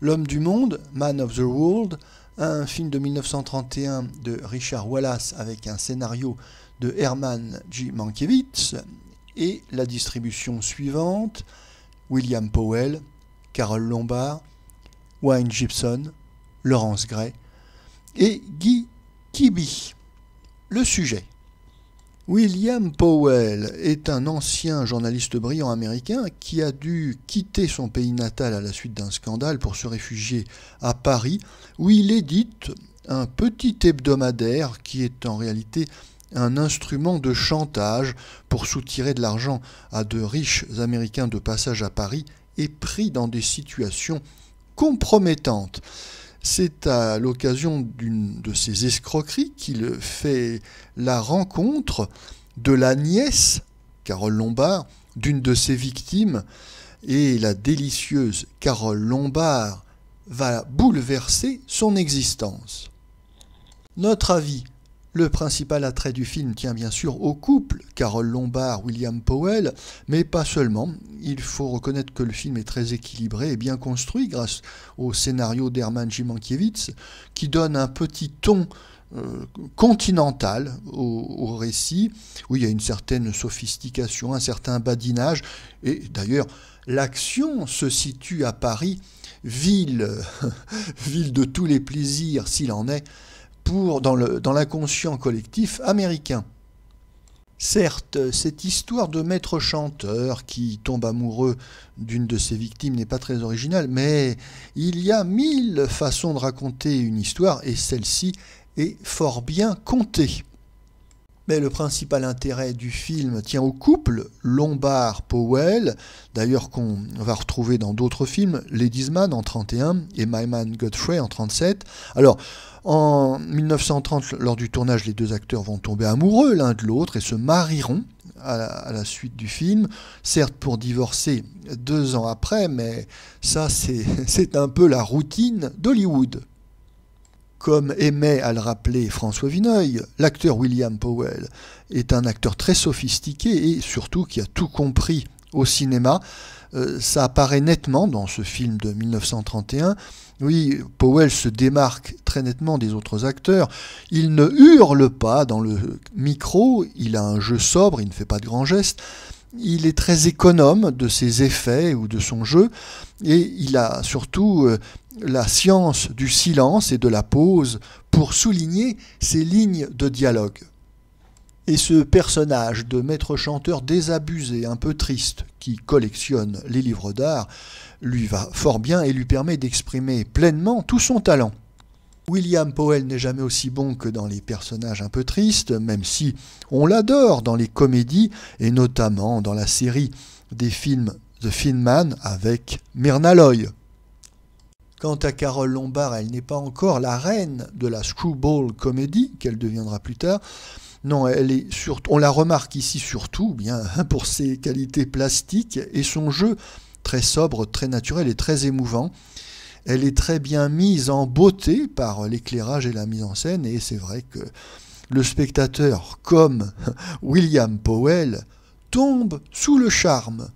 L'homme du monde, Man of the World, un film de 1931 de Richard Wallace avec un scénario de Herman G. Mankiewicz, et la distribution suivante: William Powell, Carole Lombard, Wayne Gibson, Laurence Gray et Guy Kiby. Le sujet: William Powell est un ancien journaliste brillant américain qui a dû quitter son pays natal à la suite d'un scandale pour se réfugier à Paris, où il édite un petit hebdomadaire qui est en réalité un instrument de chantage pour soutirer de l'argent à de riches Américains de passage à Paris et pris dans des situations compromettantes. C'est à l'occasion d'une de ces escroqueries qu'il fait la rencontre de la nièce, Carole Lombard, d'une de ses victimes, et la délicieuse Carole Lombard va bouleverser son existence. Notre avis: le principal attrait du film tient bien sûr au couple, Carole Lombard-William Powell, mais pas seulement. Il faut reconnaître que le film est très équilibré et bien construit grâce au scénario d'Herman G. Mankiewicz, qui donne un petit ton continental au récit, où il y a une certaine sophistication, un certain badinage, et d'ailleurs l'action se situe à Paris, ville de tous les plaisirs s'il en est, dans l'inconscient collectif américain. Certes, cette histoire de maître chanteur qui tombe amoureux d'une de ses victimes n'est pas très originale, mais il y a 1000 façons de raconter une histoire et celle-ci est fort bien contée. Mais le principal intérêt du film tient au couple Lombard-Powell, d'ailleurs qu'on va retrouver dans d'autres films, Ladies Man en 1931 et My Man Godfrey en 1937. Alors, en 1930, lors du tournage, les deux acteurs vont tomber amoureux l'un de l'autre et se marieront à la suite du film, certes pour divorcer 2 ans après, mais ça c'est un peu la routine d'Hollywood. Comme aimait à le rappeler François Vineuil, l'acteur William Powell est un acteur très sophistiqué et surtout qui a tout compris au cinéma. Ça apparaît nettement dans ce film de 1931. Oui, Powell se démarque très nettement des autres acteurs. Il ne hurle pas dans le micro, il a un jeu sobre, il ne fait pas de grands gestes. Il est très économe de ses effets ou de son jeu, et il a surtout la science du silence et de la pause pour souligner ses lignes de dialogue. Et ce personnage de maître chanteur désabusé, un peu triste, qui collectionne les livres d'art, lui va fort bien et lui permet d'exprimer pleinement tout son talent. William Powell n'est jamais aussi bon que dans les personnages un peu tristes, même si on l'adore dans les comédies, et notamment dans la série des films The Thin Man avec Myrna Loy. Quant à Carole Lombard, elle n'est pas encore la reine de la screwball comédie, qu'elle deviendra plus tard. Non, on la remarque ici surtout bien pour ses qualités plastiques et son jeu très sobre, très naturel et très émouvant. Elle est très bien mise en beauté par l'éclairage et la mise en scène, et c'est vrai que le spectateur, comme William Powell, tombe sous le charme.